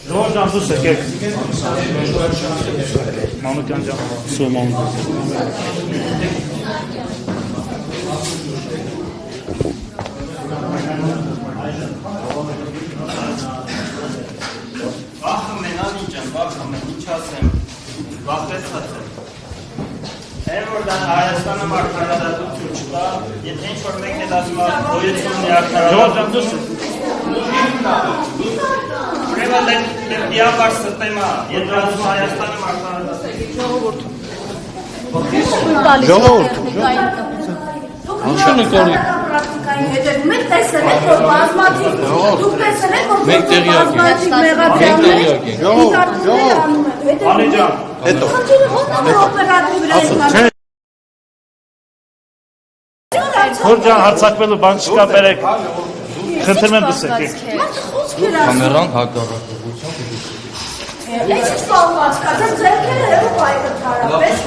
Ժողովուրդ ջան, դուս եկեք։ Մանուկյան ջան, սու Մանուկյան։ Վախը մենան ինչ եմ, վախը մեն, ինչ ասեմ, վախեցած եմ։ Են որ դա Հայաստանը մարդարադատություն չկա, եթե ինչ որ մեկն է դասում գոյություն է արդարադատություն։ Ժողովուրդ ջան, դուս Ուրեմն դիաբար ստեմա, եթե ասում Հայաստանը մարդարադատություն։ Ժողովուրդ։ Ինչու նկարի։ Հետևում եք տեսել եք, որ բազմաթիվ դուք տեսել եք, որ Մենք տեղյակ ենք։ բազմաթիվ մեղադրյալներ Ժողովուրդ, Անի ջան, հետո խնդիրը ո՞րն է օպերատիվ վրա Խոր ջան, հարցակվելու բան չկա, բերեք։ Խնդրում եմ դուս եկեք։ Կամերան հակառակողությամբ։ Այս ինչ բաղված կա, ձեր ձերքերը հերով այգը թարապես